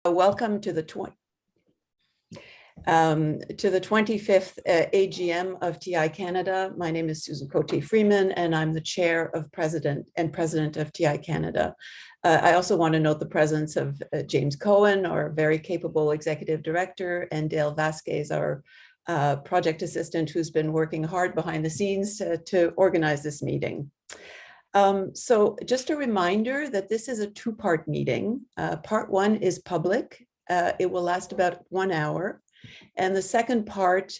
Welcome to the 25th AGM of TI Canada. My name is Susan Cote-Freeman, and I'm the chair of president of TI Canada. I also want to note the presence of James Cohen, our very capable executive director, and Dale Vasquez, our project assistant, who's been working hard behind the scenes to organize this meeting. So just a reminder that this is a two-part meeting. Part one is public. It will last about 1 hour. And the second part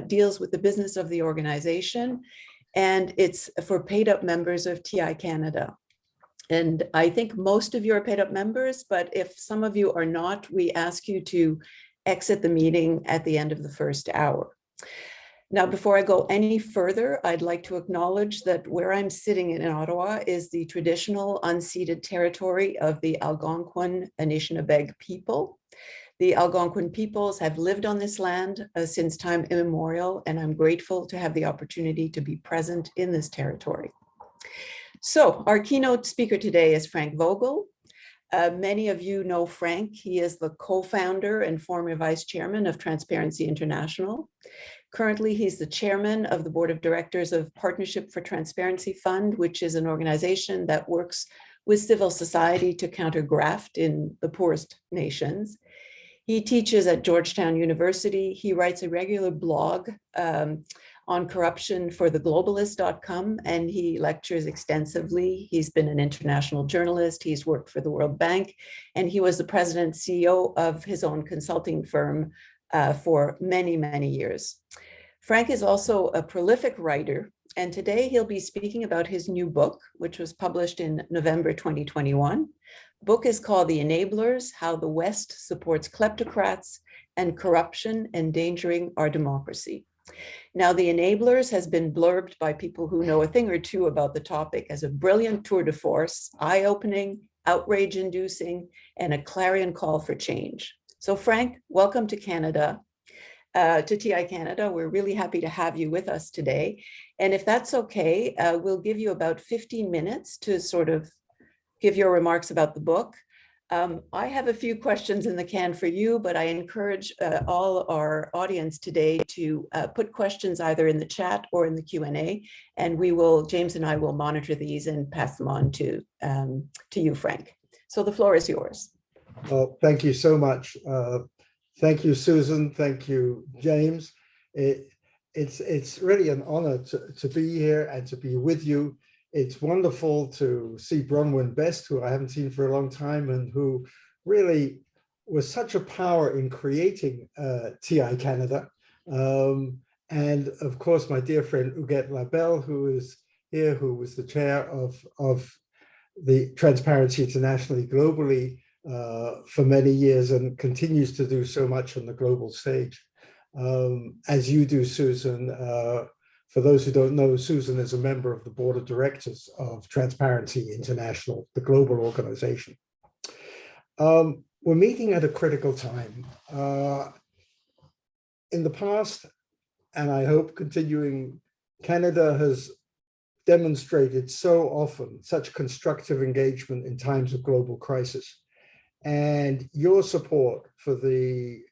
deals with the business of the organization, and it's for paid-up members of TI Canada. And I think most of you are paid-up members, but if some of you are not, we ask you to exit the meeting at the end of the first hour. Now, before I go any further, I'd like to acknowledge that where I'm sitting in Ottawa is the traditional unceded territory of the Algonquin Anishinaabe people. The Algonquin peoples have lived on this land since time immemorial, and I'm grateful to have the opportunity to be present in this territory. So our keynote speaker today is Frank Vogl. Many of you know Frank. He is the co-founder and former vice chairman of Transparency International. Currently, he's the chairman of the board of directors of Partnership for Transparency Fund, which is an organization that works with civil society to counter graft in the poorest nations. He teaches at Georgetown University. He writes a regular blog on corruption for theglobalist.com, and he lectures extensively. He's been an international journalist. He's worked for the World Bank, and he was the president and CEO of his own consulting firm for many, many years. Frank is also a prolific writer, and today he'll be speaking about his new book, which was published in November 2021. The book is called The Enablers: How the West Supports Kleptocrats and Corruption Endangering Our Democracy. Now, The Enablers has been blurbed by people who know a thing or two about the topic as a brilliant tour de force, eye-opening, outrage-inducing, and a clarion call for change. So Frank, welcome to Canada, to TI Canada. We're really happy to have you with us today. And if that's okay, we'll give you about 15 minutes to sort of give your remarks about the book. I have a few questions in the can for you, but I encourage all our audience today to put questions either in the chat or in the Q&A, and James and I will monitor these and pass them on to you, Frank. So the floor is yours. Well, thank you so much. Thank you, Susan. Thank you, James. It's really an honor to be here and to be with you. It's wonderful to see Bronwyn Best, who I haven't seen for a long time and who really was such a power in creating TI Canada. And of course, my dear friend Huguette Labelle, who is here, who was the chair of the Transparency Internationally globally for many years and continues to do so much on the global stage, as you do, Susan. For those who don't know, Susan is a member of the board of directors of Transparency International, the global organization. We're meeting at a critical time. In the past, and I hope continuing, Canada has demonstrated so often such constructive engagement in times of global crisis. And your support for the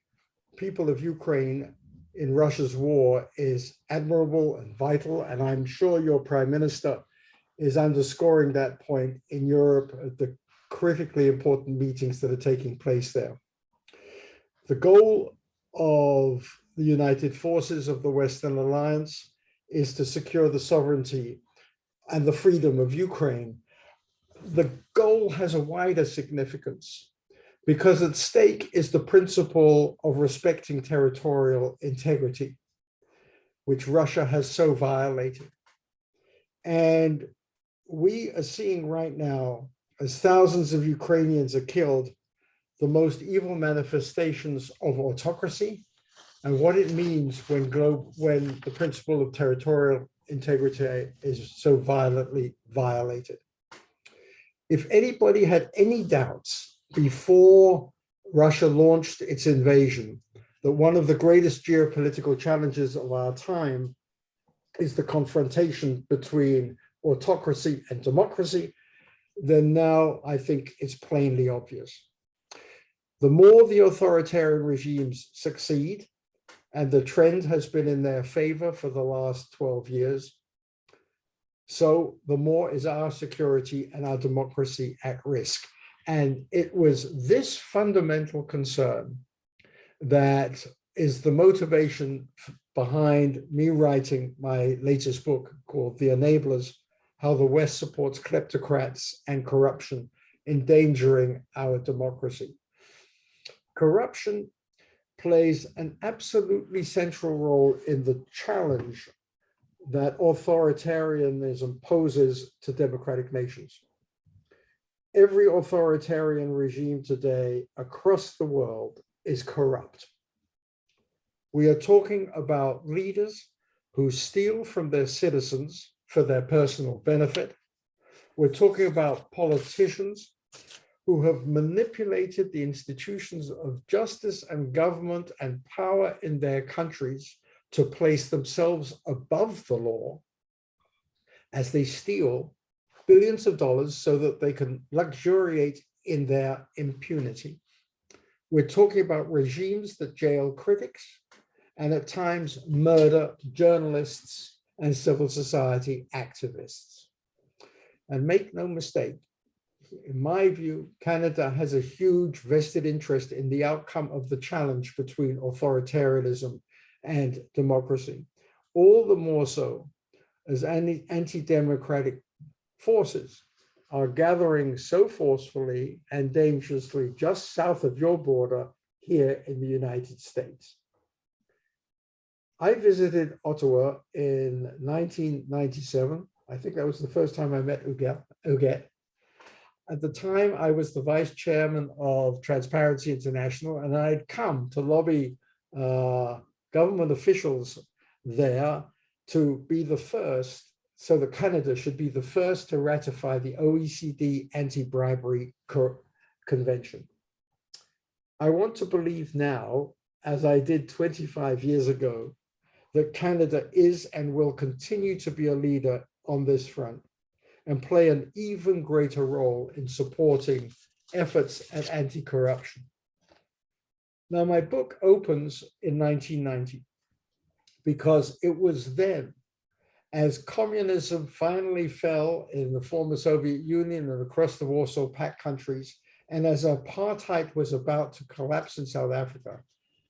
people of Ukraine in Russia's war is admirable and vital, and I'm sure your Prime Minister is underscoring that point in Europe at the critically important meetings that are taking place there. The goal of the United Forces of the Western Alliance is to secure the sovereignty and the freedom of Ukraine. The goal has a wider significance, because at stake is the principle of respecting territorial integrity, which Russia has so violated. And we are seeing right now, as thousands of Ukrainians are killed, the most evil manifestations of autocracy and what it means when the principle of territorial integrity is so violently violated. If anybody had any doubts before Russia launched its invasion that one of the greatest geopolitical challenges of our time is the confrontation between autocracy and democracy, then now I think it's plainly obvious. The more the authoritarian regimes succeed, and the trend has been in their favor for the last 12 years, so the more is our security and our democracy at risk. And it was this fundamental concern that is the motivation behind me writing my latest book called The Enablers: How the West Supports Kleptocrats and Corruption, Endangering Our Democracy. Corruption plays an absolutely central role in the challenge that authoritarianism poses to democratic nations. Every authoritarian regime today across the world is corrupt. We are talking about leaders who steal from their citizens for their personal benefit. We're talking about politicians who have manipulated the institutions of justice and government and power in their countries to place themselves above the law as they steal billions of dollars so that they can luxuriate in their impunity. We're talking about regimes that jail critics and at times murder journalists and civil society activists. And make no mistake, in my view, Canada has a huge vested interest in the outcome of the challenge between authoritarianism and democracy, all the more so as anti-democratic forces are gathering so forcefully and dangerously just south of your border here in the United States. I visited Ottawa in 1997. I think that was the first time I met Huguette. At the time, I was the vice chairman of Transparency International, and I'd come to lobby government officials there to be the first, so that Canada should be the first to ratify the OECD Anti-Bribery Convention. I want to believe now, as I did 25 years ago, that Canada is and will continue to be a leader on this front and play an even greater role in supporting efforts at anti-corruption. Now, my book opens in 1990 because it was then, as communism finally fell in the former Soviet Union and across the Warsaw Pact countries, and as apartheid was about to collapse in South Africa,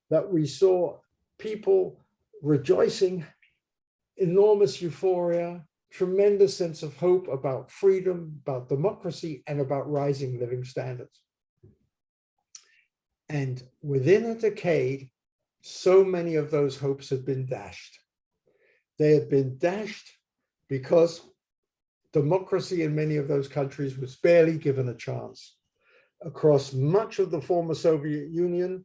that we saw people rejoicing, enormous euphoria, tremendous sense of hope about freedom, about democracy, and about rising living standards. And within a decade, so many of those hopes had been dashed. They had been dashed because democracy in many of those countries was barely given a chance. Across much of the former Soviet Union,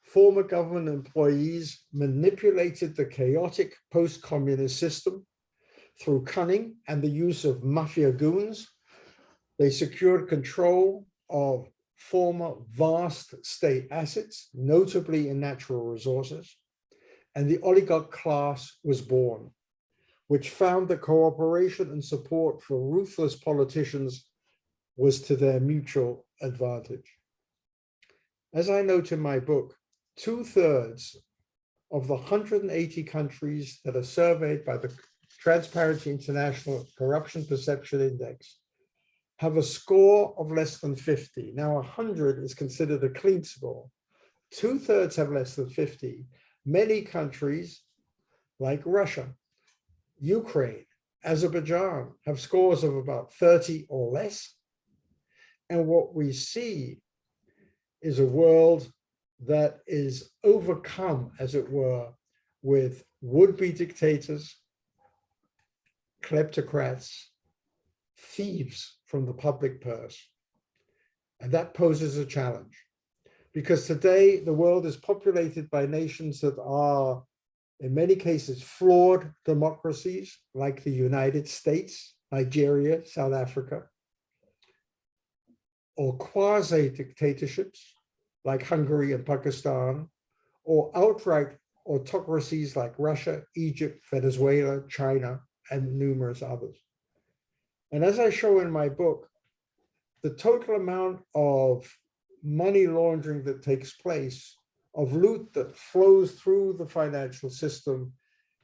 former government employees manipulated the chaotic post-communist system through cunning and the use of mafia goons. They secured control of former vast state assets, notably in natural resources, and the oligarch class was born, which found that cooperation and support for ruthless politicians was to their mutual advantage. As I note in my book, 2/3 of the 180 countries that are surveyed by the Transparency International Corruption Perception Index have a score of less than 50. Now, 100 is considered a clean score. 2/3 have less than 50. Many countries like Russia, Ukraine, Azerbaijan have scores of about 30 or less. And what we see is a world that is overcome, as it were, with would-be dictators, kleptocrats, thieves from the public purse. And that poses a challenge, because today the world is populated by nations that are, in many cases, flawed democracies like the United States, Nigeria, South Africa, or quasi-dictatorships like Hungary and Pakistan, or outright autocracies like Russia, Egypt, Venezuela, China, and numerous others. And as I show in my book, the total amount of money laundering that takes place, of loot that flows through the financial system,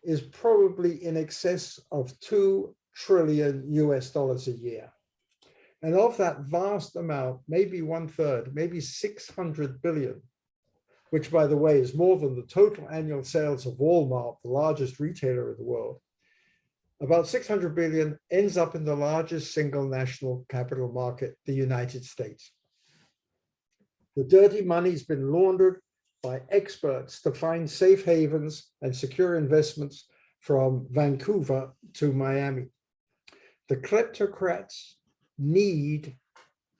is probably in excess of $2 trillion a year. And of that vast amount, maybe 1/3, maybe 600 billion, which by the way is more than the total annual sales of Walmart, the largest retailer in the world, about 600 billion ends up in the largest single national capital market, the United States. The dirty money's been laundered by experts to find safe havens and secure investments from Vancouver to Miami. The kleptocrats need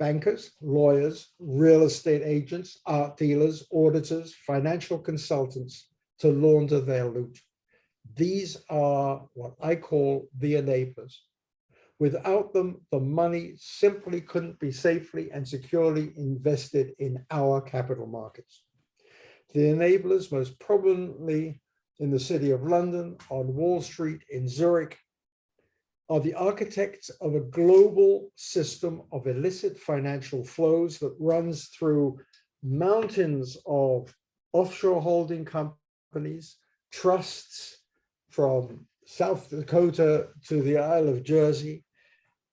bankers, lawyers, real estate agents, art dealers, auditors, financial consultants to launder their loot. These are what I call the enablers. Without them, the money simply couldn't be safely and securely invested in our capital markets. The enablers, most prominently in the City of London, on Wall Street, in Zurich, are the architects of a global system of illicit financial flows that runs through mountains of offshore holding companies, trusts from South Dakota to the Isle of Jersey,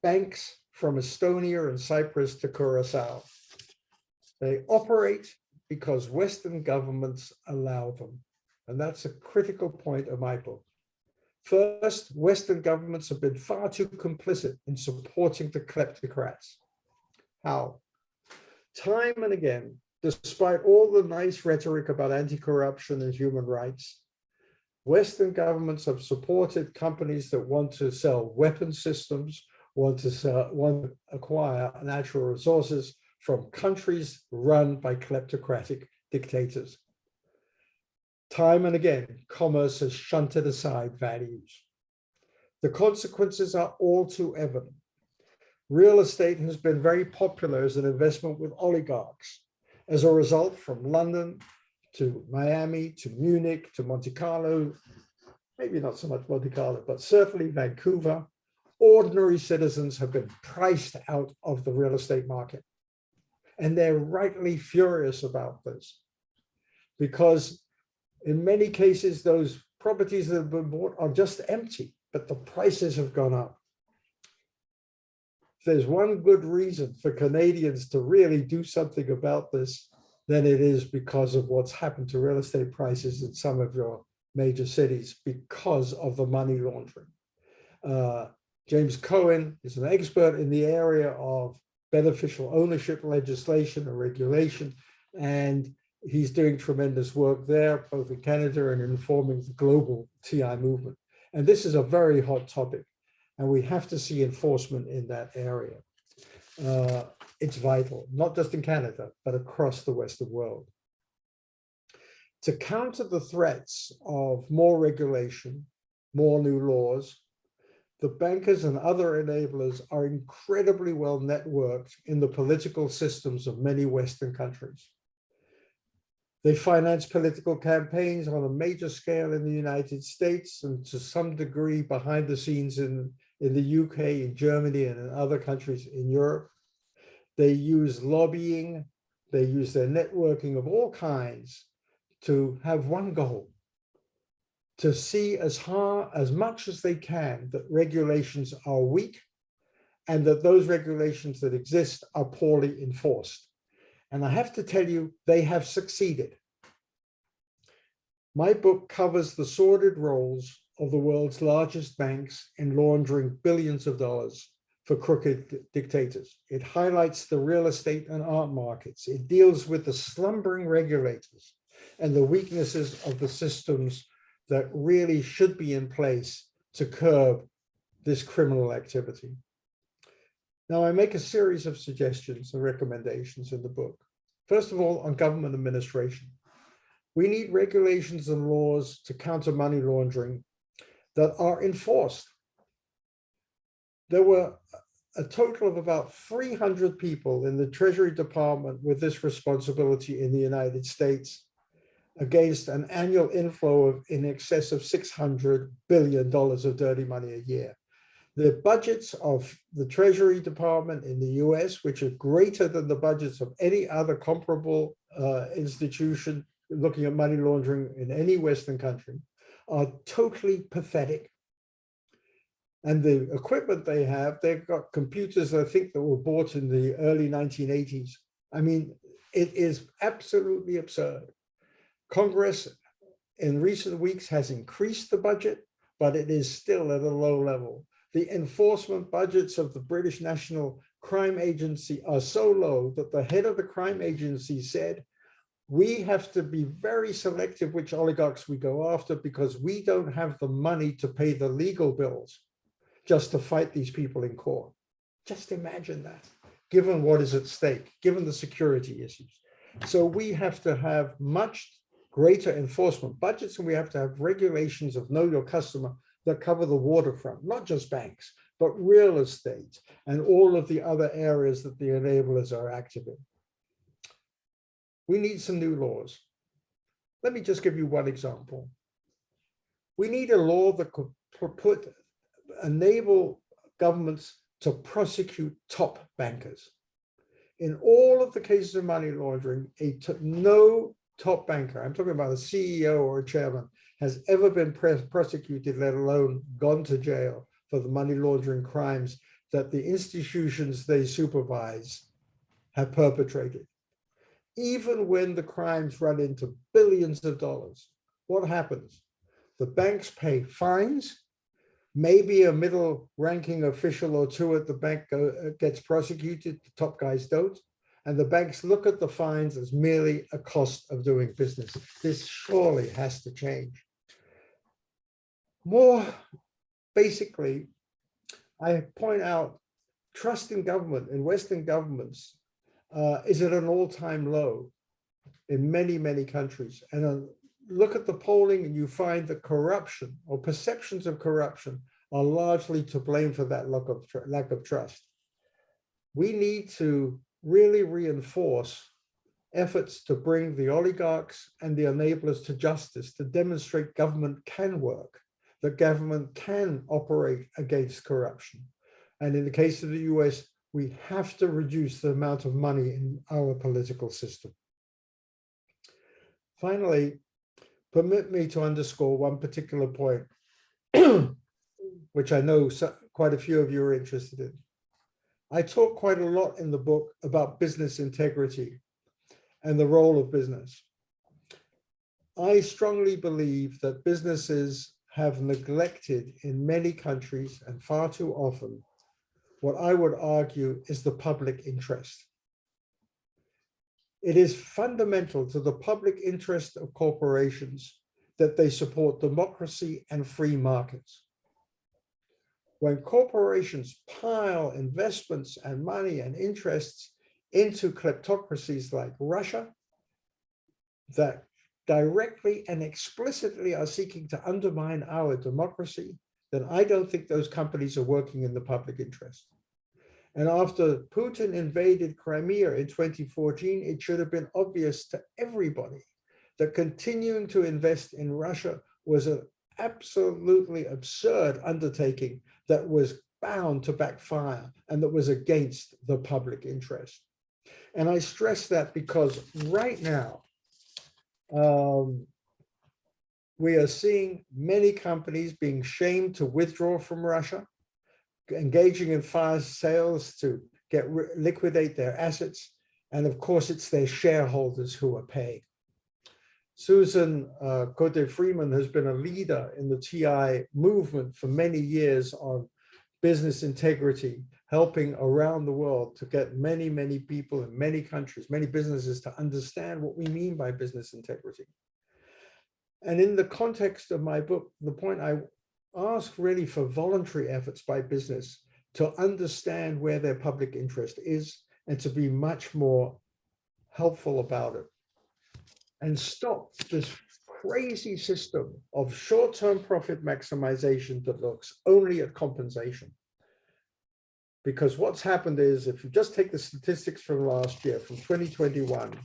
banks from Estonia and Cyprus to Curacao. They operate because Western governments allow them. And that's a critical point of my book. First, Western governments have been far too complicit in supporting the kleptocrats. How? Time and again, despite all the nice rhetoric about anti-corruption and human rights, Western governments have supported companies that want to sell weapon systems, want to acquire natural resources from countries run by kleptocratic dictators. Time and again, commerce has shunted aside values. The consequences are all too evident. Real estate has been very popular as an investment with oligarchs. As a result, from London to Miami to Munich to Monte Carlo, maybe not so much Monte Carlo, but certainly Vancouver, ordinary citizens have been priced out of the real estate market. And they're rightly furious about this because in many cases, those properties that have been bought are just empty, but the prices have gone up. If there's one good reason for Canadians to really do something about this, then it is because of what's happened to real estate prices in some of your major cities because of the money laundering. James Cohen is an expert in the area of beneficial ownership legislation or regulation, and he's doing tremendous work there, both in Canada and informing the global TI movement. And this is a very hot topic, and we have to see enforcement in that area. It's vital, not just in Canada, but across the Western world. To counter the threats of more regulation, more new laws, the bankers and other enablers are incredibly well networked in the political systems of many Western countries. They finance political campaigns on a major scale in the United States and to some degree behind the scenes in the UK, in Germany, and in other countries in Europe. They use lobbying, they use their networking of all kinds to have one goal: to see as much as they can that regulations are weak and that those regulations that exist are poorly enforced. And I have to tell you, they have succeeded. My book covers the sordid roles of the world's largest banks in laundering billions of dollars for crooked dictators. It highlights the real estate and art markets. It deals with the slumbering regulators and the weaknesses of the systems that really should be in place to curb this criminal activity. Now, I make a series of suggestions and recommendations in the book. First of all, on government administration. We need regulations and laws to counter money laundering that are enforced. There were a total of about 300 people in the Treasury Department with this responsibility in the United States against an annual inflow of in excess of $600 billion of dirty money a year. The budgets of the Treasury Department in the US, which are greater than the budgets of any other comparable institution looking at money laundering in any Western country, are totally pathetic. And the equipment they have, they've got computers, I think, that were bought in the early 1980s. I mean, it is absolutely absurd. Congress in recent weeks has increased the budget, but it is still at a low level. The enforcement budgets of the British National Crime Agency are so low that the head of the crime agency said, we have to be very selective which oligarchs we go after because we don't have the money to pay the legal bills just to fight these people in court. Just imagine that, given what is at stake, given the security issues. So we have to have much greater enforcement budgets, and we have to have regulations of know your customer that cover the waterfront, not just banks, but real estate and all of the other areas that the enablers are active in. We need some new laws. Let me just give you one example. We need a law that could enable governments to prosecute top bankers. In all of the cases of money laundering, no top banker, I'm talking about a CEO or a chairman, has ever been prosecuted, let alone gone to jail for the money laundering crimes that the institutions they supervise have perpetrated. Even when the crimes run into billions of dollars, what happens? The banks pay fines. Maybe a middle-ranking official or two at the bank gets prosecuted, the top guys don't. And the banks look at the fines as merely a cost of doing business. This surely has to change. More basically, I point out trust in government, in Western governments, is at an all-time low in many, many countries. And look at the polling and you find that corruption or perceptions of corruption are largely to blame for that lack of trust. We need to really reinforce efforts to bring the oligarchs and the enablers to justice, to demonstrate government can work, that government can operate against corruption. And in the case of the US, we have to reduce the amount of money in our political system. Finally, permit me to underscore one particular point, which I know quite a few of you are interested in. I talk quite a lot in the book about business integrity and the role of business. I strongly believe that businesses have neglected in many countries and far too often what I would argue is the public interest. It is fundamental to the public interest of corporations that they support democracy and free markets. When corporations pile investments and money and interests into kleptocracies like Russia that directly and explicitly are seeking to undermine our democracy, then I don't think those companies are working in the public interest. And after Putin invaded Crimea in 2014, it should have been obvious to everybody that continuing to invest in Russia was an absolutely absurd undertaking that was bound to backfire and that was against the public interest. And I stress that because right now, we are seeing many companies being shamed to withdraw from Russia, engaging in fire sales to liquidate their assets. And of course, it's their shareholders who are paying. Susan Cote-Freeman has been a leader in the TI movement for many years on business integrity, helping around the world to get many, many people in many countries, many businesses to understand what we mean by business integrity. And in the context of my book, the point I ask really for voluntary efforts by business to understand where their public interest is and to be much more helpful about it. And stop this crazy system of short-term profit maximization that looks only at compensation. Because what's happened is, if you just take the statistics from last year, from 2021,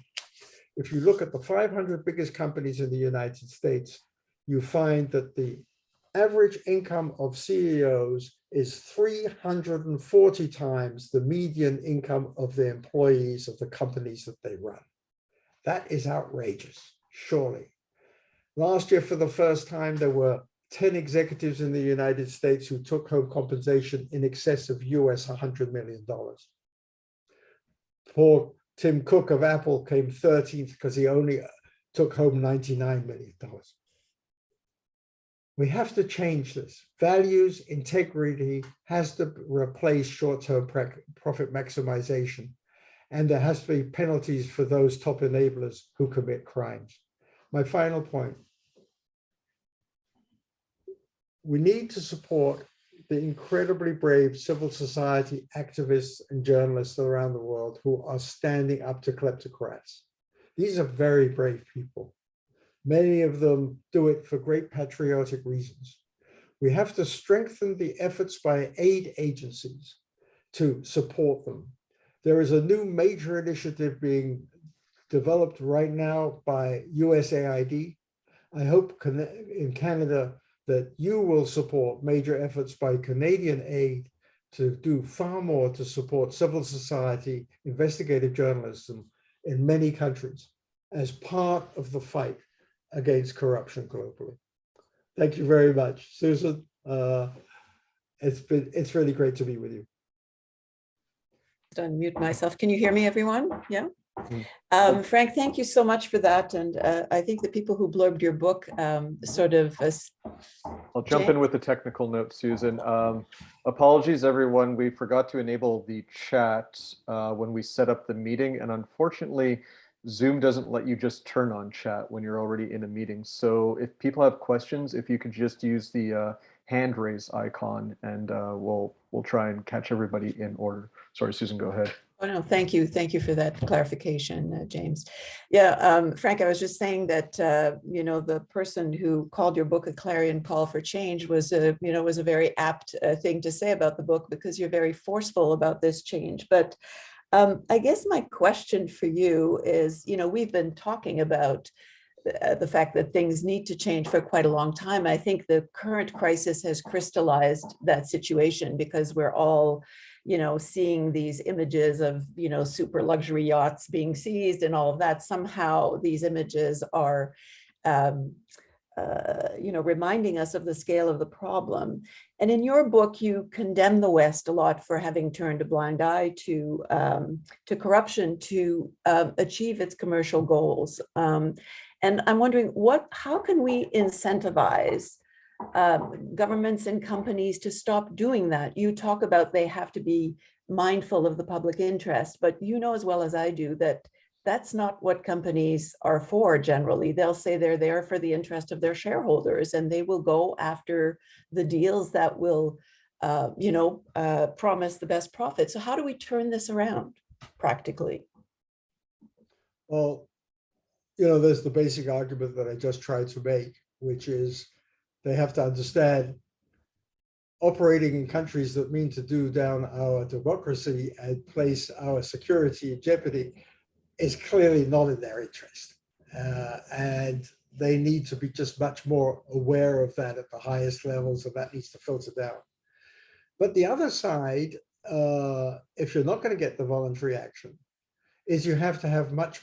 if you look at the 500 biggest companies in the United States, you find that the average income of CEOs is 340 times the median income of the employees of the companies that they run. That is outrageous, surely. Last year, for the first time, there were 10 executives in the United States who took home compensation in excess of US $100 million. Poor Tim Cook of Apple came 13th because he only took home $99 million. We have to change this. Values, integrity has to replace short-term profit maximization. And there has to be penalties for those top enablers who commit crimes. My final point. We need to support the incredibly brave civil society activists and journalists around the world who are standing up to kleptocrats. These are very brave people. Many of them do it for great patriotic reasons. We have to strengthen the efforts by aid agencies to support them. There is a new major initiative being developed right now by USAID. I hope in Canada that you will support major efforts by Canadian aid to do far more to support civil society, investigative journalism in many countries as part of the fight against corruption globally. Thank you very much, Susan. It's really great to be with you. Unmute myself. Can you hear me, everyone? Yeah. Mm. Frank, thank you so much for that. And I think the people who blurbed your book sort of. I'll jump in with a technical note, Susan. Apologies, everyone. We forgot to enable the chat when we set up the meeting. And unfortunately, Zoom doesn't let you just turn on chat when you're already in a meeting. So if people have questions, if you could just use the hand raise icon, and we'll try and catch everybody in order. Sorry, Susan, go ahead. Oh, no, thank you. Thank you for that clarification, James. Yeah, Frank, I was just saying that, the person who called your book a clarion call for change was a very apt thing to say about the book, because you're very forceful about this change. But I guess my question for you is, we've been talking about the fact that things need to change for quite a long time. I think the current crisis has crystallized that situation, because we're all, seeing these images of, super luxury yachts being seized and all of that. Somehow these images are, reminding us of the scale of the problem. And in your book, you condemn the West a lot for having turned a blind eye to corruption to achieve its commercial goals. And I'm wondering, how can we incentivize governments and companies to stop doing that? You talk about they have to be mindful of the public interest, but you know as well as I do that that's not what companies are for generally. They'll say they're there for the interest of their shareholders, and they will go after the deals that will, promise the best profit. So how do we turn this around practically? Well, there's the basic argument that I just tried to make, which is they have to understand operating in countries that mean to do down our democracy and place our security in jeopardy is clearly not in their interest. And they need to be just much more aware of that at the highest levels, and that needs to filter down. But the other side, if you're not going to get the voluntary action, is you have to have much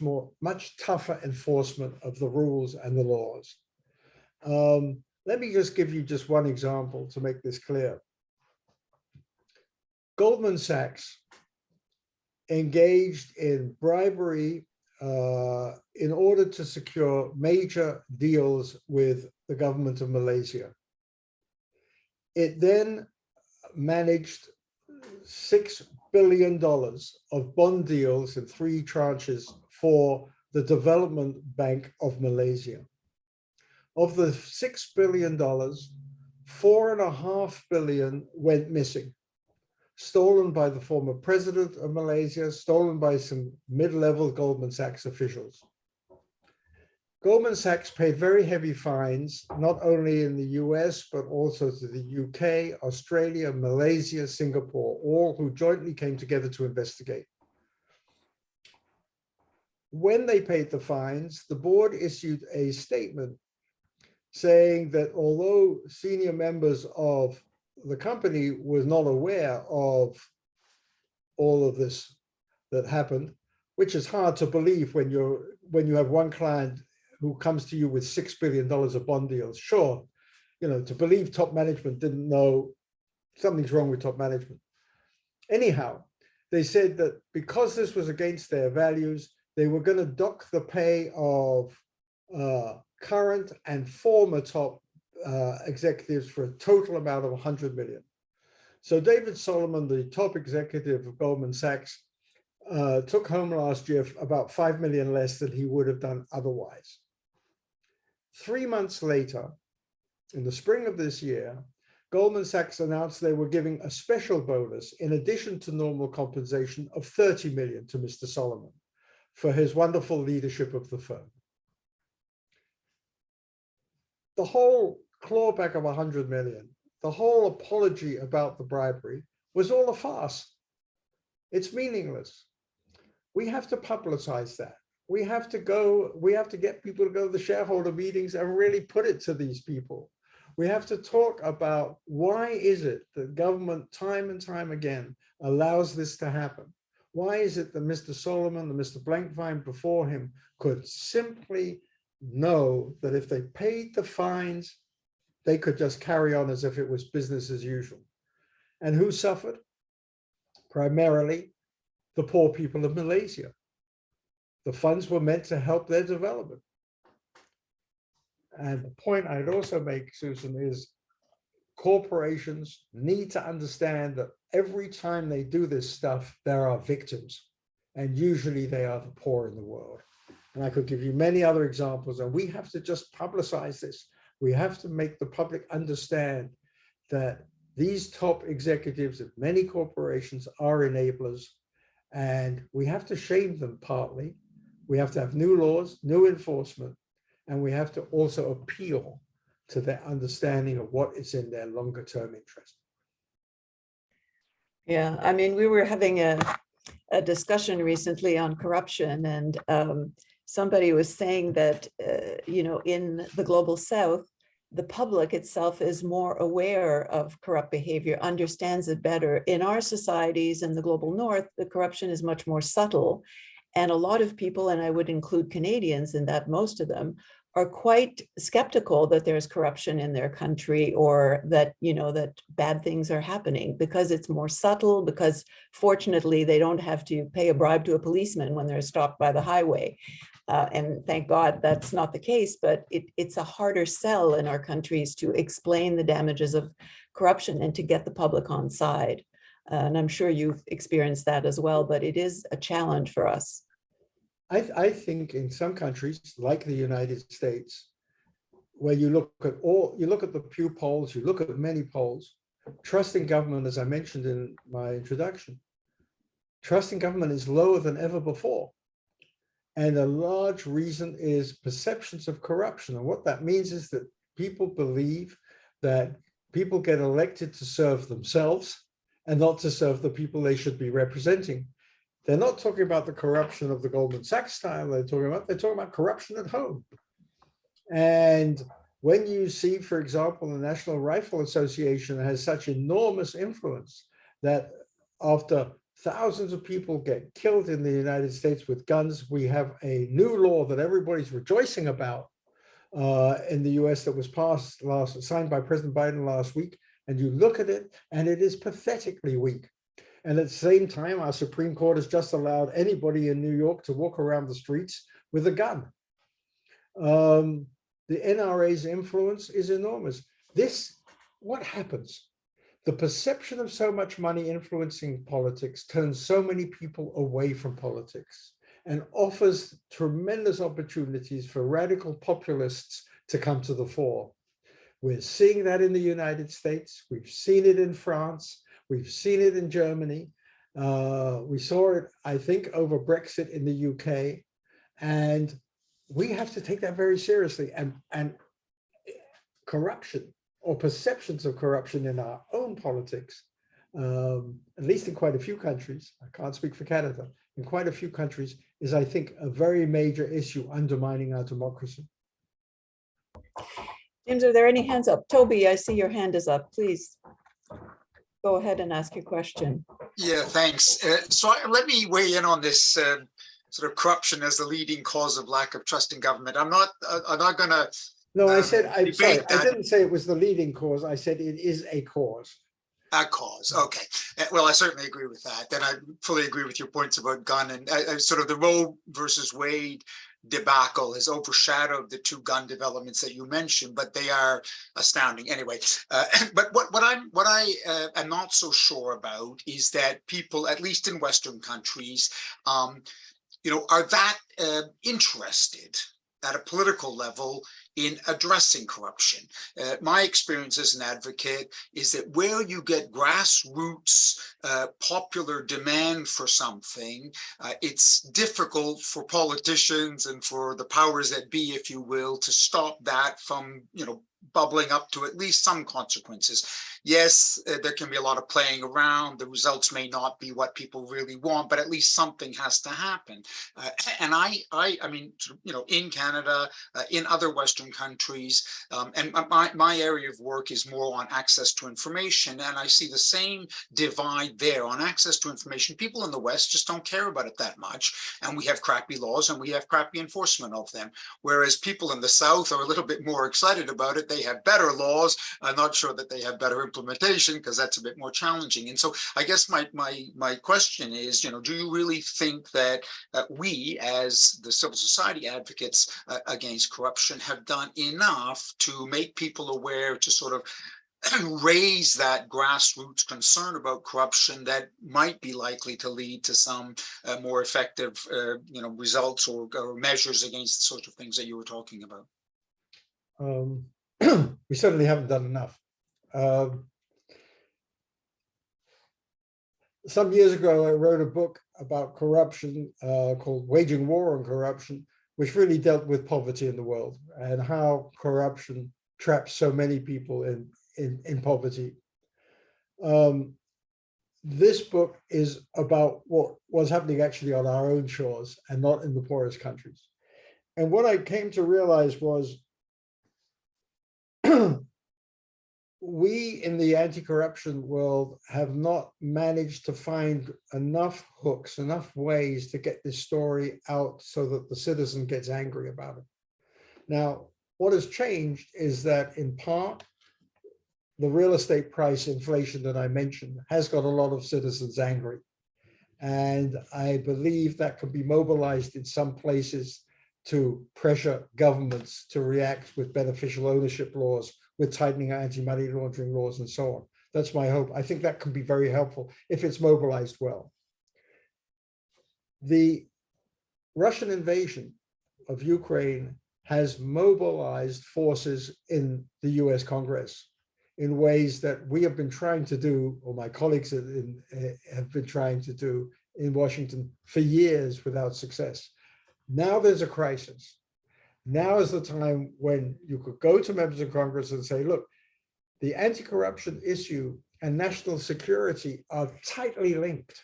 tougher enforcement of the rules and the laws. Let me just give you just one example to make this clear. Goldman Sachs engaged in bribery in order to secure major deals with the government of Malaysia. It then managed $6 billion of bond deals in 3 tranches for the Development Bank of Malaysia. Of the $6 billion, $4.5 billion went missing, stolen by the former president of Malaysia, stolen by some mid-level Goldman Sachs officials. Goldman Sachs paid very heavy fines, not only in the US, but also to the UK, Australia, Malaysia, Singapore, all who jointly came together to investigate. When they paid the fines, the board issued a statement saying that although senior members of the company was not aware of all of this that happened, which is hard to believe when you have one client who comes to you with $6 billion of bond deals. Sure, to believe top management didn't know something's wrong with top management. Anyhow, they said that because this was against their values, they were going to dock the pay of current and former top executives for a total amount of 100 million. So David Solomon, the top executive of Goldman Sachs, took home last year about 5 million less than he would have done otherwise. 3 months later, in the spring of this year, Goldman Sachs announced they were giving a special bonus in addition to normal compensation of 30 million to Mr. Solomon for his wonderful leadership of the firm. The whole clawback of 100 million, the whole apology about the bribery was all a farce. It's meaningless. We have to publicize that. We have to get people to go to the shareholder meetings and really put it to these people. We have to talk about why is it that government time and time again allows this to happen? Why is it that Mr. Solomon and Mr. Blankfein before him could simply know that if they paid the fines, they could just carry on as if it was business as usual? And who suffered? Primarily the poor people of Malaysia. The funds were meant to help their development. And the point I'd also make, Susan, is corporations need to understand that every time they do this stuff, there are victims. And usually they are the poor in the world. And I could give you many other examples, and we have to just publicize this. We have to make the public understand that these top executives of many corporations are enablers, and we have to shame them partly. We have to have new laws, new enforcement, and we have to also appeal to their understanding of what is in their longer term interest. Yeah, I mean, we were having a discussion recently on corruption, and somebody was saying that, in the global South, the public itself is more aware of corrupt behavior, understands it better. In our societies in the global North, the corruption is much more subtle. And a lot of people, and I would include Canadians in that, most of them, are quite skeptical that there's corruption in their country, or that, that bad things are happening, because it's more subtle, because fortunately they don't have to pay a bribe to a policeman when they're stopped by the highway. And thank God that's not the case, but it's a harder sell in our countries to explain the damages of corruption and to get the public on side. And I'm sure you've experienced that as well, but it is a challenge for us. I think in some countries, like the United States, where you look at the Pew polls, you look at many polls, trust in government, as I mentioned in my introduction, trust in government is lower than ever before. And a large reason is perceptions of corruption. And what that means is that people believe that people get elected to serve themselves and not to serve the people they should be representing. They're not talking about the corruption of the Goldman Sachs style. They're talking about corruption at home. And when you see, for example, the National Rifle Association has such enormous influence that after thousands of people get killed in the United States with guns, we have a new law that everybody's rejoicing about in the US that was signed by President Biden last week. And you look at it, and it is pathetically weak. And at the same time, our Supreme Court has just allowed anybody in New York to walk around the streets with a gun. The NRA's influence is enormous. What happens? The perception of so much money influencing politics turns so many people away from politics and offers tremendous opportunities for radical populists to come to the fore. We're seeing that in the United States. We've seen it in France. We've seen it in Germany. We saw it, I think, over Brexit in the UK. And we have to take that very seriously. And corruption, or perceptions of corruption in our own politics, at least in quite a few countries, I can't speak for Canada, in quite a few countries, is, I think, a very major issue undermining our democracy. James, are there any hands up? Toby, I see your hand is up, please. Go ahead and ask your question. Yeah, thanks. Let me weigh in on this sort of corruption as the leading cause of lack of trust in government. I'm not going to. No, I'm sorry. I that. didn't say it was the leading cause. I said it is a cause. A cause. Okay. Well, I certainly agree with that. And I fully agree with your points about gun and sort of the Roe versus Wade debacle has overshadowed the two gun developments that you mentioned, but they are astounding anyway. But what I am not so sure about is that people, at least in Western countries, are that interested at a political level in addressing corruption. My experience as an advocate is that where you get grassroots popular demand for something, it's difficult for politicians and for the powers that be, if you will, to stop that from, bubbling up to at least some consequences. Yes, there can be a lot of playing around. The results may not be what people really want, but at least something has to happen. And I mean, in Canada, in other Western countries, and my area of work is more on access to information, and I see the same divide there on access to information. People in the West just don't care about it that much, and we have crappy laws and we have crappy enforcement of them. Whereas people in the South are a little bit more excited about it. They have better laws. I'm not sure that they have better implementation because that's a bit more challenging. And so I guess my question is, do you really think that we as the civil society advocates against corruption have done enough to make people aware, to sort of raise that grassroots concern about corruption that might be likely to lead to some more effective results or measures against the sort of things that you were talking about? We certainly haven't done enough. Some years ago, I wrote a book about corruption called Waging War on Corruption, which really dealt with poverty in the world and how corruption traps so many people in poverty. This book is about what was happening actually on our own shores and not in the poorest countries. And what I came to realize was we in the anti-corruption world have not managed to find enough hooks, enough ways to get this story out so that the citizen gets angry about it. Now, what has changed is that in part, the real estate price inflation that I mentioned has got a lot of citizens angry. And I believe that can be mobilized in some places to pressure governments to react with beneficial ownership laws, with tightening anti-money laundering laws and so on. That's my hope. I think that can be very helpful if it's mobilized well. The Russian invasion of Ukraine has mobilized forces in the US Congress in ways that we have been trying to do, or my colleagues have been trying to do in Washington for years without success. Now there's a crisis. Now is the time when you could go to members of Congress and say, look, the anti-corruption issue and national security are tightly linked.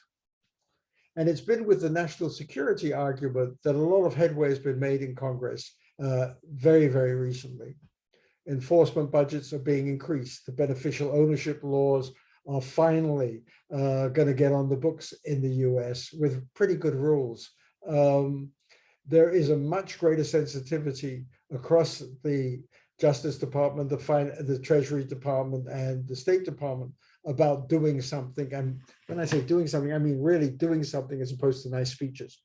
And it's been with the national security argument that a lot of headway has been made in Congress very, very recently. Enforcement budgets are being increased. The beneficial ownership laws are finally going to get on the books in the US with pretty good rules. There is a much greater sensitivity across the Justice Department, the Treasury Department, and the State Department about doing something. And when I say doing something, I mean really doing something as opposed to nice speeches.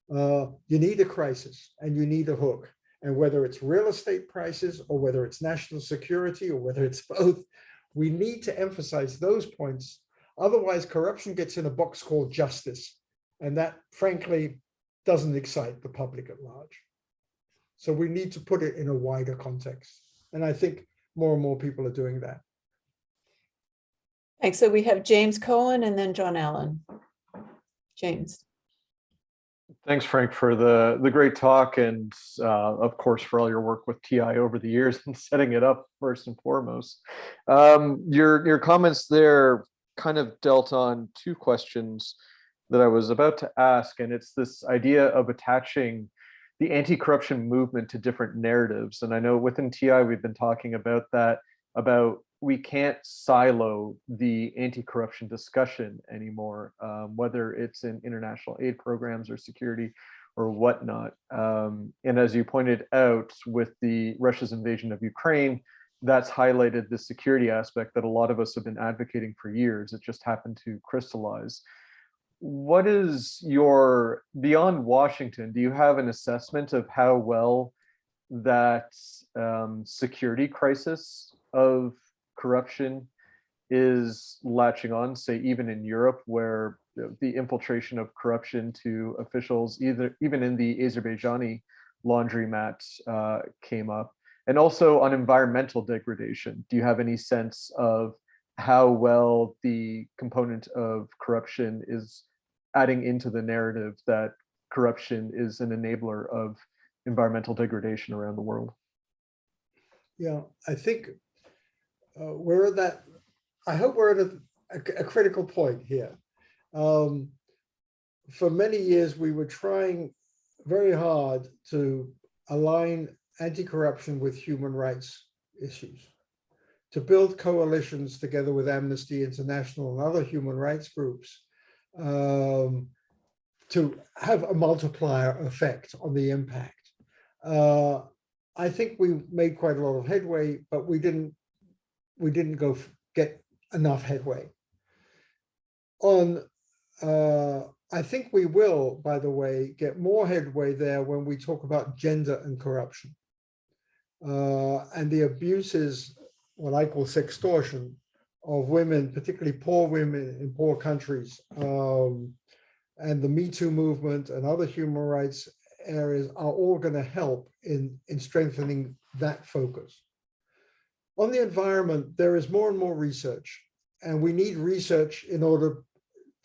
You need a crisis and you need a hook. And whether it's real estate prices or whether it's national security or whether it's both, we need to emphasize those points. Otherwise, corruption gets in a box called justice. And that, frankly, doesn't excite the public at large. So we need to put it in a wider context. And I think more and more people are doing that. Thanks. So we have James Cohen and then John Allen. James. Thanks, Frank, for the great talk and, of course, for all your work with TI over the years and setting it up first and foremost. Your comments there kind of dealt on two questions that I was about to ask, and it's this idea of attaching the anti-corruption movement to different narratives. And I know within TI, we've been talking about that, about we can't silo the anti-corruption discussion anymore, whether it's in international aid programs or security or whatnot. And as you pointed out, with the Russia's invasion of Ukraine, that's highlighted the security aspect that a lot of us have been advocating for years. It just happened to crystallize. What is your, beyond Washington, do you have an assessment of how well that security crisis of corruption is latching on, say, even in Europe, where the infiltration of corruption to officials, even in the Azerbaijani laundromat, came up? And also on environmental degradation, do you have any sense of how well the component of corruption is adding into the narrative that corruption is an enabler of environmental degradation around the world? Yeah, I think we're at that, I hope we're at a critical point here. For many years, we were trying very hard to align anti-corruption with human rights issues, to build coalitions together with Amnesty International and other human rights groups, to have a multiplier effect on the impact. I think we made quite a lot of headway, but we didn't get enough headway. I think we will, by the way, get more headway there when we talk about gender and corruption, and the abuses, what I call sextortion, of women, particularly poor women in poor countries, and the Me Too movement and other human rights areas are all going to help in strengthening that focus. On the environment, there is more and more research, and we need research in order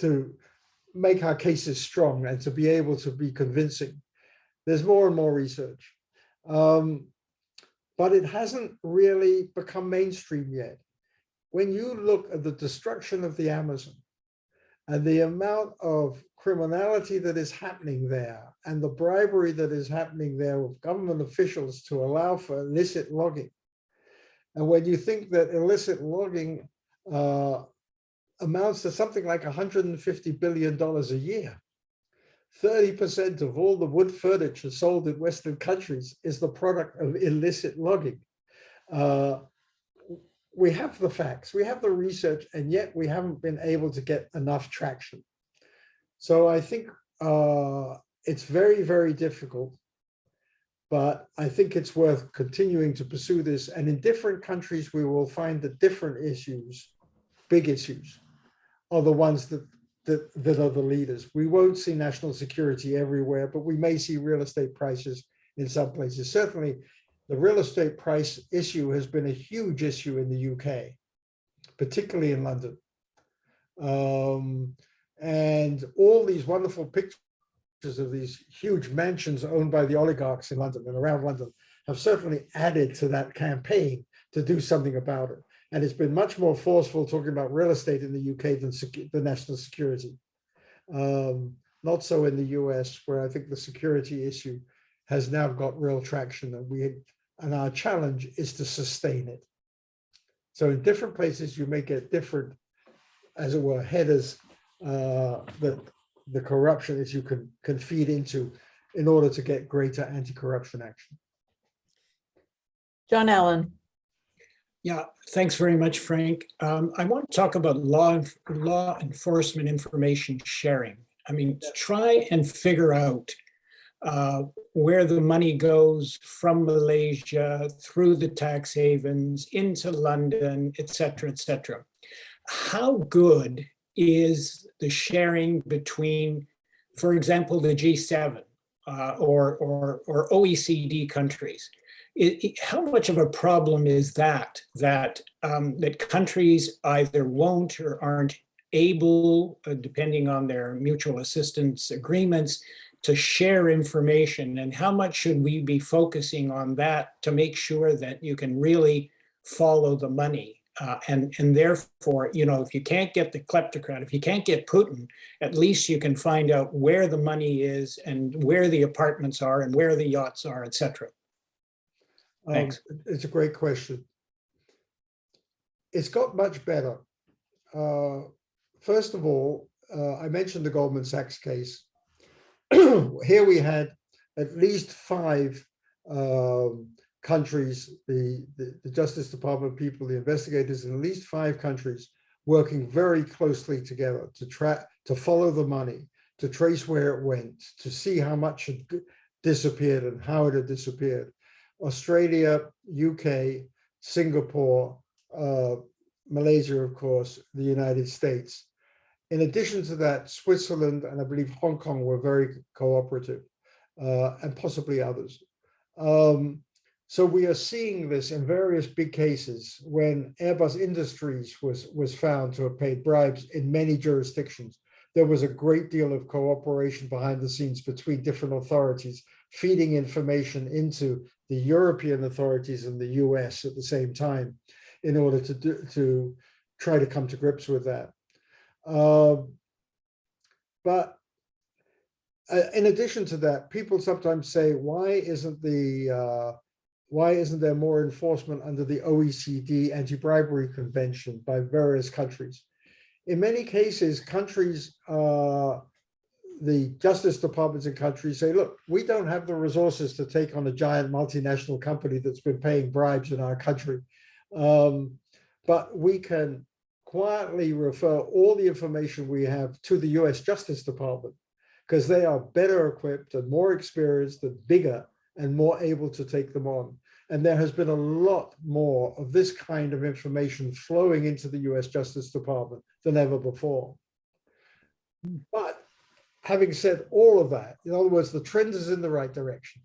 to make our cases strong and to be able to be convincing. There's more and more research, but it hasn't really become mainstream yet. When you look at the destruction of the Amazon and the amount of criminality that is happening there and the bribery that is happening there with government officials to allow for illicit logging, and when you think that illicit logging amounts to something like $150 billion a year, 30% of all the wood furniture sold in Western countries is the product of illicit logging. We have the facts, we have the research, and yet we haven't been able to get enough traction. So I think it's very, very difficult, but I think it's worth continuing to pursue this. And in different countries, we will find that different issues, big issues, are the ones that are the leaders. We won't see national security everywhere, but we may see real estate prices in some places. Certainly, the real estate price issue has been a huge issue in the UK, particularly in London. And all these wonderful pictures of these huge mansions owned by the oligarchs in London and around London have certainly added to that campaign to do something about it. And it's been much more forceful talking about real estate in the UK than national security. Not so in the US, where I think the security issue has now got real traction, and our challenge is to sustain it. So in different places, you may get different, as it were, headers that the corruption issue can feed into in order to get greater anti-corruption action. John Allen. Yeah, thanks very much, Frank. I want to talk about law enforcement information sharing. I mean, try and figure out where the money goes from Malaysia through the tax havens into London, et cetera, et cetera. How good is the sharing between, for example, the G7 or OECD countries? How much of a problem is that countries either won't or aren't able, depending on their mutual assistance agreements, to share information? And how much should we be focusing on that to make sure that you can really follow the money? And therefore, you know, if you can't get the kleptocrat, if you can't get Putin, at least you can find out where the money is and where the apartments are and where the yachts are, et cetera. Thanks. It's a great question. it's got much better. First of all, I mentioned the Goldman Sachs case. Here we had at least 5 countries, the Justice Department people, the investigators in at least 5 countries working very closely together to follow the money, to trace where it went, to see how much had disappeared and how it had disappeared. Australia, UK, Singapore, Malaysia, of course, the United States. In addition to that, Switzerland and I believe Hong Kong were very cooperative, and possibly others. So we are seeing this in various big cases when Airbus Industries was found to have paid bribes in many jurisdictions. There was a great deal of cooperation behind the scenes between different authorities, feeding information into the European authorities and the US at the same time in order to try to come to grips with that. But in addition to that, people sometimes say, why isn't there more enforcement under the OECD anti-bribery convention by various countries? In many cases, countries, the justice departments in countries say, look, we don't have the resources to take on a giant multinational company that's been paying bribes in our country. But we can quietly refer all the information we have to the US Justice Department because they are better equipped and more experienced and bigger and more able to take them on. And there has been a lot more of this kind of information flowing into the US Justice Department than ever before. But having said all of that, in other words, the trend is in the right direction.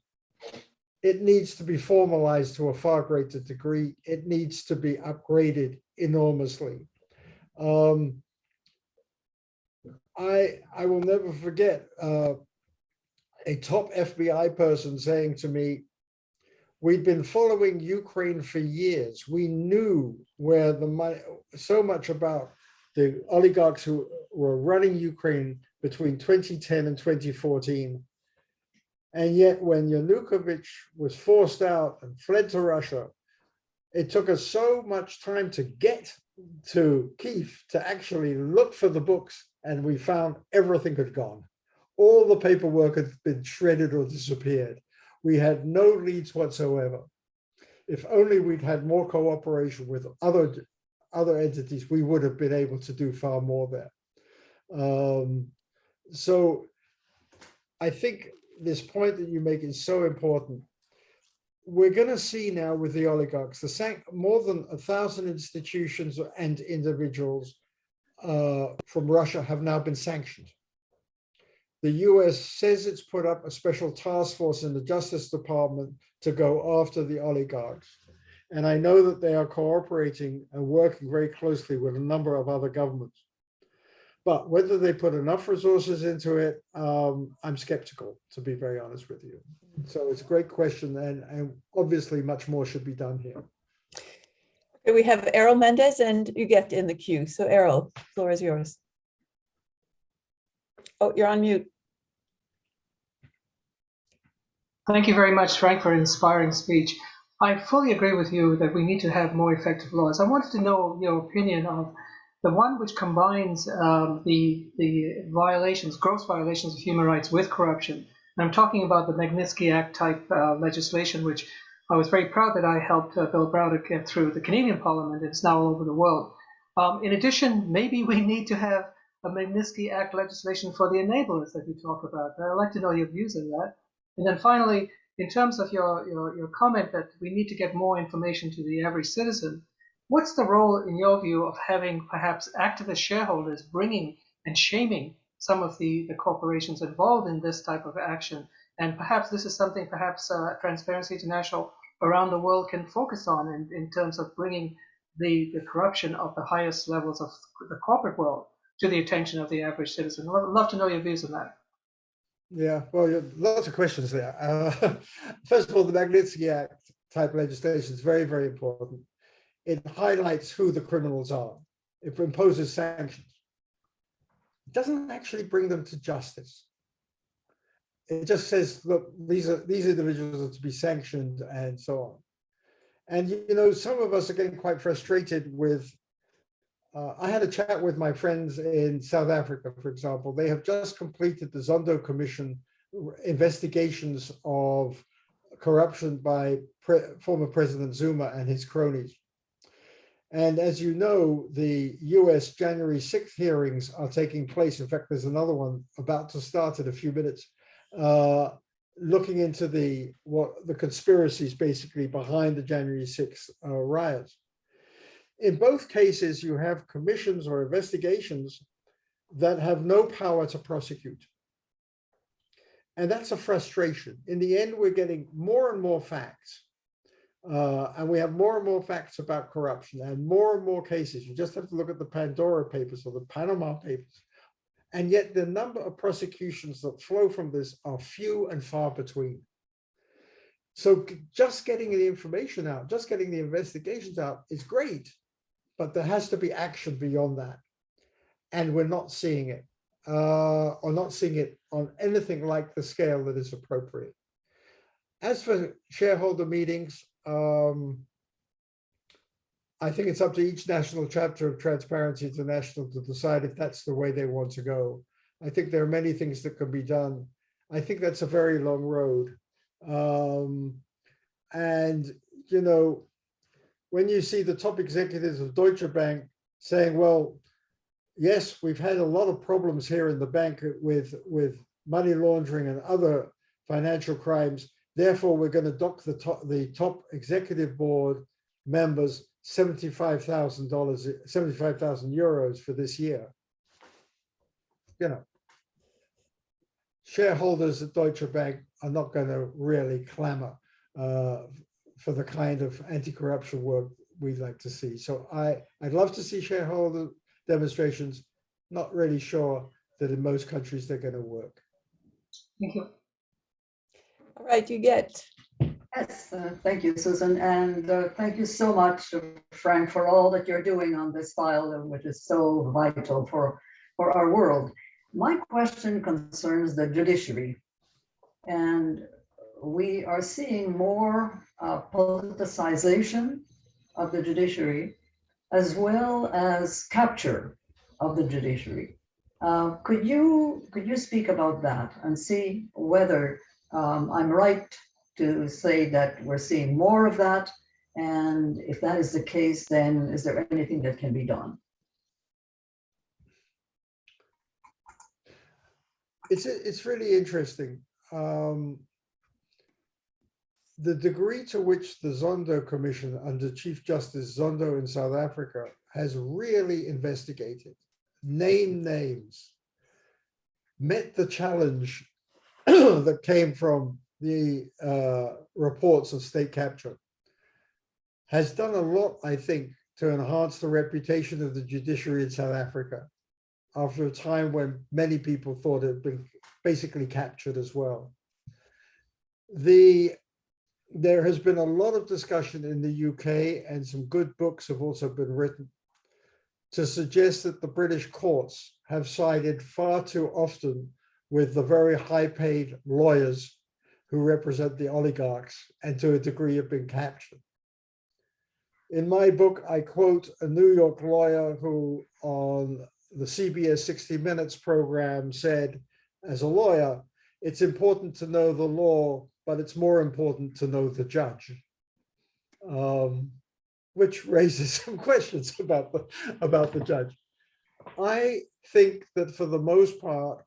It needs to be formalized to a far greater degree. It needs to be upgraded enormously. I will never forget a top FBI person saying to me, we'd been following Ukraine for years. We knew where the money, so much about the oligarchs who were running Ukraine between 2010 and 2014. And yet when Yanukovych was forced out and fled to Russia, it took us so much time to get to Kiev to actually look for the books, and we found everything had gone. All the paperwork had been shredded or disappeared. We had no leads whatsoever. If only we'd had more cooperation with other entities, we would have been able to do far more there. So I think this point that you make is so important. We're going to see now with the oligarchs, more than 1,000 institutions and individuals from Russia have now been sanctioned. The US says it's put up a special task force in the Justice Department to go after the oligarchs. And I know that they are cooperating and working very closely with a number of other governments. But whether they put enough resources into it, I'm skeptical, to be very honest with you. So it's a great question, and obviously much more should be done here. Okay, we have Errol Mendez, and you get in the queue. So Errol, the floor is yours. Oh, you're on mute. Thank you very much, Frank, for an inspiring speech. I fully agree with you that we need to have more effective laws. I wanted to know your opinion of the one which combines the violations, gross violations of human rights with corruption. And I'm talking about the Magnitsky Act type legislation, which I was very proud that I helped Bill Browder get through the Canadian Parliament. It's now all over the world. In addition, maybe we need to have a Magnitsky Act legislation for the enablers that you talk about. I'd like to know your views on that. And then finally, in terms of your comment that we need to get more information to the average citizen, what's the role, in your view, of having perhaps activist shareholders bringing and shaming some of the corporations involved in this type of action? And perhaps this is something Transparency International around the world can focus on in terms of bringing the corruption of the highest levels of the corporate world to the attention of the average citizen. I'd love to know your views on that. Yeah, well, lots of questions there. First of all, the Magnitsky Act type legislation is very, very important. It highlights who the criminals are. It imposes sanctions. It doesn't actually bring them to justice. It just says, look, these individuals are to be sanctioned and so on. And, you know, some of us are getting quite frustrated with, I had a chat with my friends in South Africa, for example. They have just completed the Zondo Commission investigations of corruption by former President Zuma and his cronies. And as you know, the US January 6th hearings are taking place. In fact, there's another one about to start in a few minutes, looking into the conspiracies basically behind the January 6th riots. In both cases, you have commissions or investigations that have no power to prosecute. And that's a frustration. In the end, we're getting more and more facts. And we have more and more facts about corruption and more cases. You just have to look at the Pandora Papers or the Panama Papers. And yet the number of prosecutions that flow from this are few and far between. So just getting the information out, just getting the investigations out is great, but there has to be action beyond that. And we're not seeing it, or not seeing it on anything like the scale that is appropriate. As for shareholder meetings, I think it's up to each national chapter of Transparency International to decide if that's the way they want to go. I think there are many things that can be done. I think that's a very long road. And, you know, when you see the top executives of Deutsche Bank saying, well, yes, we've had a lot of problems here in the bank with money laundering and other financial crimes. Therefore, we're going to dock the top executive board members $75,000, 75,000 euros for this year. You know, shareholders at Deutsche Bank are not going to really clamor for the kind of anti-corruption work we'd like to see. So I'd love to see shareholder demonstrations. Not really sure that in most countries they're going to work. Thank you. All right, you get. Yes, thank you, Susan. And thank you so much, Frank, for all that you're doing on this file, which is so vital for our world. My question concerns the judiciary. And we are seeing more politicization of the judiciary, as well as capture of the judiciary. Could you speak about that and see whether I'm right to say that we're seeing more of that? And if that is the case, then is there anything that can be done? It's really interesting. The degree to which the Zondo Commission under Chief Justice Zondo in South Africa has really investigated, named names, met the challenge that came from the reports of state capture, has done a lot, I think, to enhance the reputation of the judiciary in South Africa after a time when many people thought it had been basically captured as well. There has been a lot of discussion in the UK, and some good books have also been written to suggest that the British courts have sided far too often with the very high-paid lawyers who represent the oligarchs and to a degree have been captured. In my book, I quote a New York lawyer who on the CBS 60 Minutes program said, as a lawyer, it's important to know the law, but it's more important to know the judge, which raises some questions about the judge. I think that for the most part,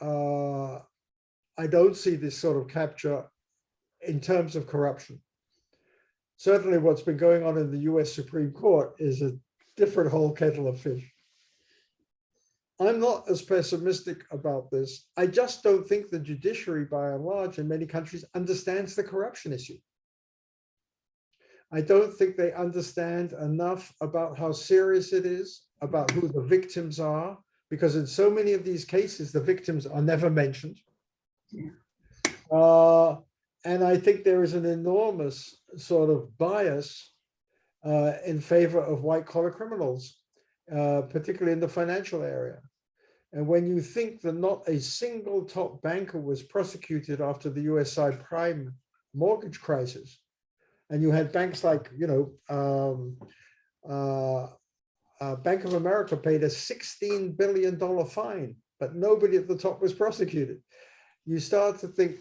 I don't see this sort of capture in terms of corruption. Certainly what's been going on in the US Supreme Court is a different whole kettle of fish. I'm not as pessimistic about this. I just don't think the judiciary, by and large, in many countries, understands the corruption issue. I don't think they understand enough about how serious it is, about who the victims are, because in so many of these cases, the victims are never mentioned. And I think there is an enormous sort of bias in favor of white-collar criminals, particularly in the financial area. And when you think that not a single top banker was prosecuted after the US subprime mortgage crisis, And you had banks like, Bank of America paid a $16 billion fine, but nobody at the top was prosecuted. You start to think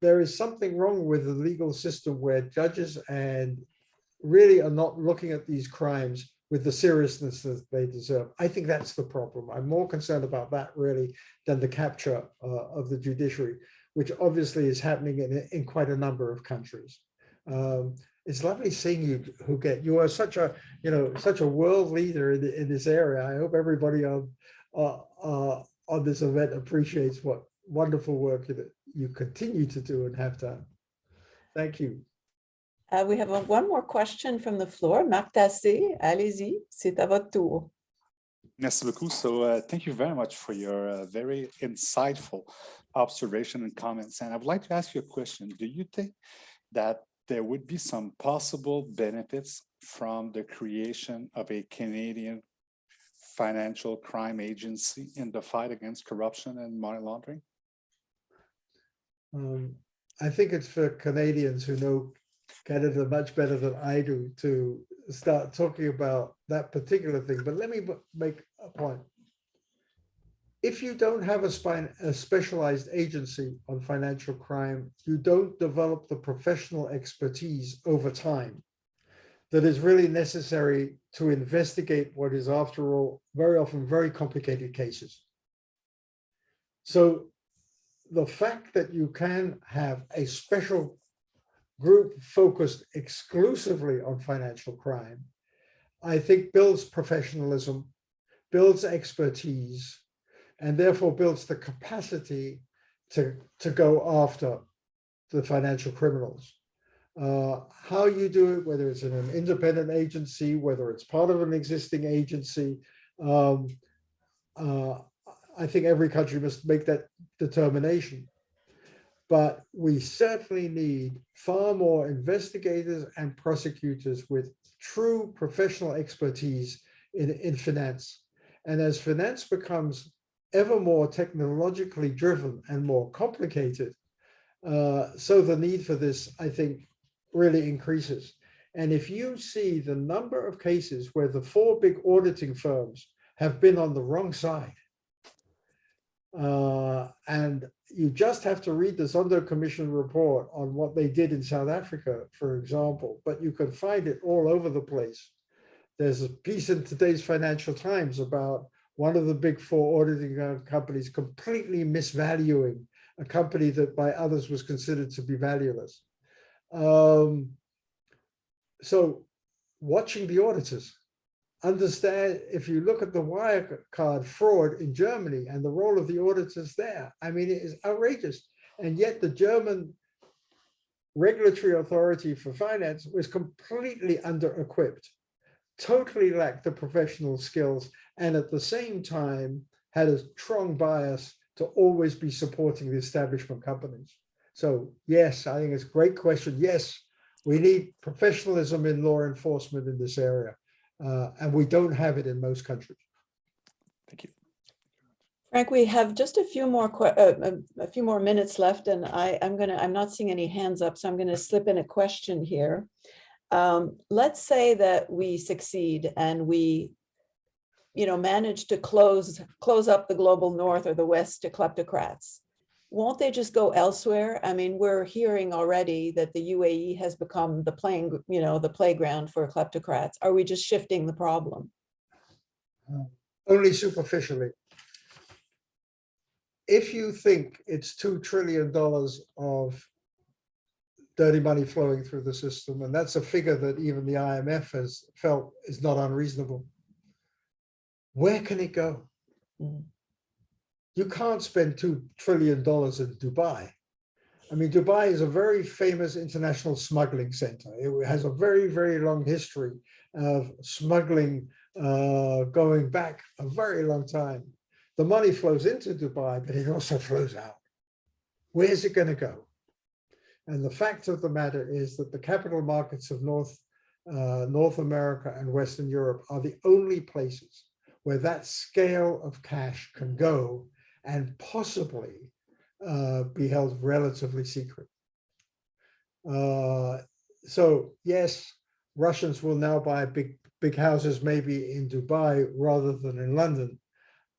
there is something wrong with the legal system where judges and really are not looking at these crimes with the seriousness that they deserve. I think that's the problem. I'm more concerned about that really than the capture of the judiciary, which obviously is happening in quite a number of countries. It's lovely seeing you, Huguette. You are such a world leader in this area. I hope everybody on this event appreciates what wonderful work that you continue to do and have done. Thank you. We have one more question from the floor. Marc Tassé, allez-y, c'est à votre tour. Merci beaucoup. So thank you very much for your very insightful observation and comments. And I would like to ask you a question. Do you think that there would be some possible benefits from the creation of a Canadian financial crime agency in the fight against corruption and money laundering? I think it's for Canadians who know Canada much better than I do to start talking about that particular thing. But let me make a point. If you don't have a specialized agency on financial crime, you don't develop the professional expertise over time that is really necessary to investigate what is, after all, very often very complicated cases. So the fact that you can have a special group focused exclusively on financial crime, I think builds professionalism, builds expertise, and therefore builds the capacity to go after the financial criminals. How you do it, whether it's in an independent agency, whether it's part of an existing agency, I think every country must make that determination. But we certainly need far more investigators and prosecutors with true professional expertise in finance. And as finance becomes ever more technologically driven and more complicated, so the need for this, I think, really increases. And if you see the number of cases where the 4 big auditing firms have been on the wrong side, and you just have to read the Zondo Commission report on what they did in South Africa, for example, but you can find it all over the place. There's a piece in today's Financial Times about one of the big 4 auditing companies completely misvaluing a company that by others was considered to be valueless. So watching the auditors, understand, if you look at the Wirecard fraud in Germany and the role of the auditors there, I mean, it is outrageous. And yet the German regulatory authority for finance was completely under-equipped, totally lacked the professional skills, and at the same time had a strong bias to always be supporting the establishment companies. So yes, I think it's a great question. Yes, we need professionalism in law enforcement in this area. And we don't have it in most countries. Thank you. Frank, we have just a few more minutes left, and I'm not seeing any hands up, so I'm going to slip in a question here. Let's say that we succeed and we, manage to close up the global north or the west to kleptocrats. Won't they just go elsewhere? I mean, we're hearing already that the UAE has become the playground for kleptocrats. Are we just shifting the problem? Only superficially. If you think it's $2 trillion of dirty money flowing through the system, and that's a figure that even the IMF has felt is not unreasonable, where can it go? You can't spend $2 trillion in Dubai. I mean, Dubai is a very famous international smuggling center. It has a very, very long history of smuggling going back a very long time. The money flows into Dubai, but it also flows out. Where's it going to go? And the fact of the matter is that the capital markets of North America and Western Europe are the only places where that scale of cash can go and possibly be held relatively secret. so yes, Russians will now buy big houses maybe in Dubai rather than in London,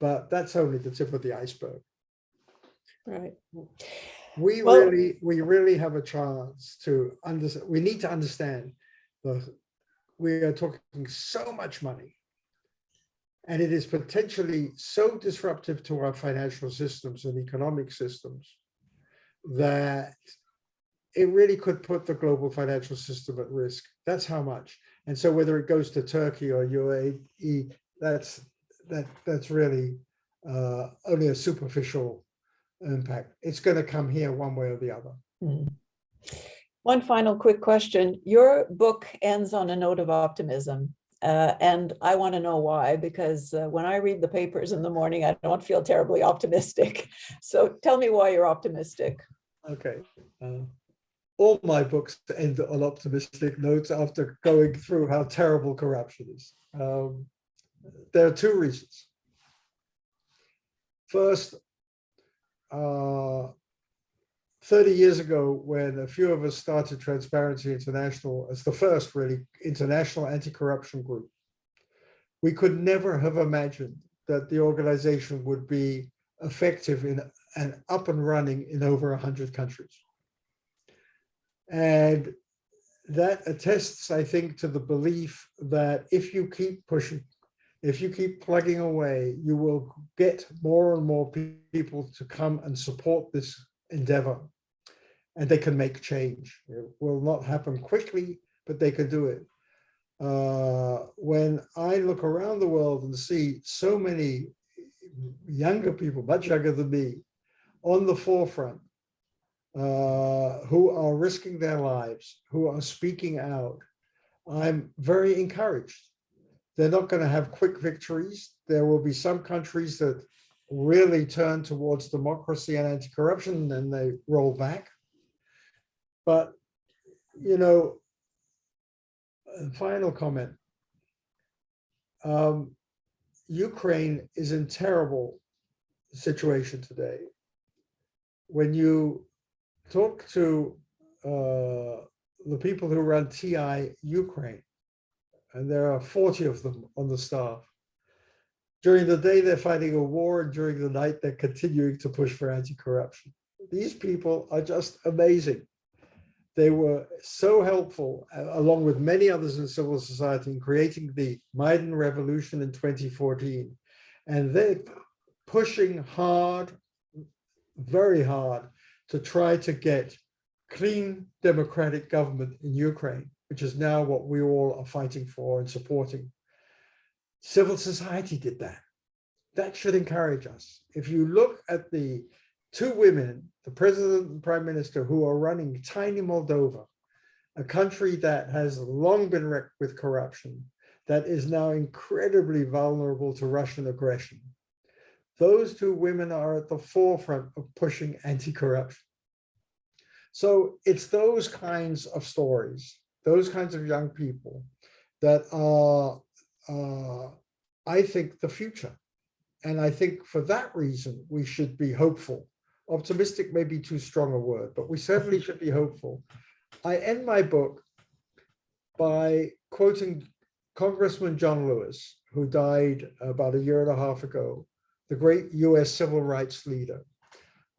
but that's only the tip of the iceberg. Right. We Well- really have a chance to understand. We need to understand we are talking so much money, and it is potentially so disruptive to our financial systems and economic systems that it really could put the global financial system at risk. That's how much. And so whether it goes to Turkey or UAE, that's really only a superficial impact. It's going to come here one way or the other. Mhm. One final quick question. Your book ends on a note of optimism. And I want to know why, because when I read the papers in the morning, I don't feel terribly optimistic. So tell me why you're optimistic. Okay. All my books end on optimistic notes after going through how terrible corruption is. There are two reasons. First, 30 years ago, when a few of us started Transparency International as the first really international anti-corruption group, we could never have imagined that the organization would be effective and up and running in over 100 countries. And that attests, I think, to the belief that if you keep pushing, if you keep plugging away, you will get more and more people to come and support this endeavor, and they can make change. It will not happen quickly, but they can do it. When I look around the world and see so many younger people, much younger than me, on the forefront, who are risking their lives, who are speaking out, I'm very encouraged. They're not going to have quick victories. There will be some countries that really turn towards democracy and anti-corruption, and then they roll back. But, you know, final comment. Ukraine is in terrible situation today. When you talk to the people who run TI Ukraine, and there are 40 of them on the staff, during the day they're fighting a war, and during the night they're continuing to push for anti-corruption. These people are just amazing. They were so helpful, along with many others in civil society, in creating the Maidan Revolution in 2014. And they're pushing hard, very hard, to try to get clean democratic government in Ukraine, which is now what we all are fighting for and supporting. Civil society did that. That should encourage us. If you look at the two women, the president and prime minister, who are running tiny Moldova, a country that has long been wrecked with corruption, that is now incredibly vulnerable to Russian aggression. Those two women are at the forefront of pushing anti-corruption. So it's those kinds of stories, those kinds of young people that are, I think, the future. And I think for that reason, we should be hopeful. Optimistic may be too strong a word, but we certainly should be hopeful. I end my book by quoting Congressman John Lewis, who died about 1.5 years ago, the great US civil rights leader,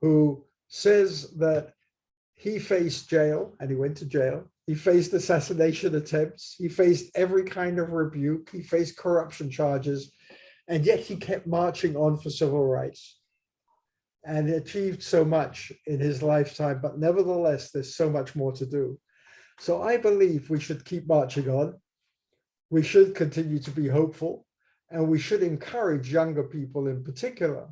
who says that he faced jail, and he went to jail. He faced assassination attempts. He faced every kind of rebuke. He faced corruption charges, and yet he kept marching on for civil rights and achieved so much in his lifetime. But nevertheless, there's so much more to do. So I believe we should keep marching on. We should continue to be hopeful, and we should encourage younger people in particular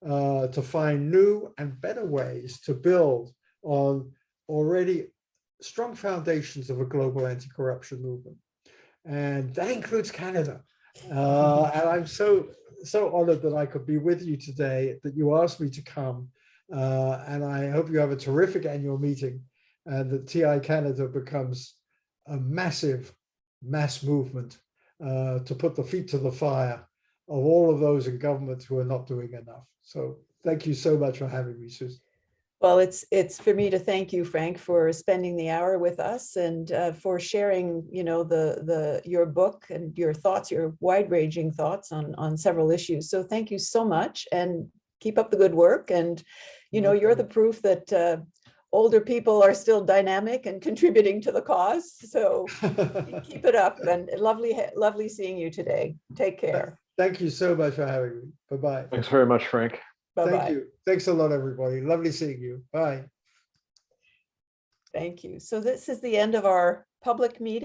to find new and better ways to build on already strong foundations of a global anti-corruption movement. And that includes Canada. And I'm so honored that I could be with you today, that you asked me to come. And I hope you have a terrific annual meeting, and that TI Canada becomes a massive mass movement to put the feet to the fire of all of those in government who are not doing enough. So thank you so much for having me, Susan. Well, it's for me to thank you, Frank, for spending the hour with us and for sharing, your book and your thoughts, your wide-ranging thoughts on several issues. So thank you so much, and keep up the good work. And you're the proof that older people are still dynamic and contributing to the cause. So keep it up, and lovely seeing you today. Take care. Thank you so much for having me. Bye-bye. Thanks very much, Frank. Bye-bye. Thank you. Thanks a lot, everybody. Lovely seeing you. Bye. Thank you. So this is the end of our public meeting.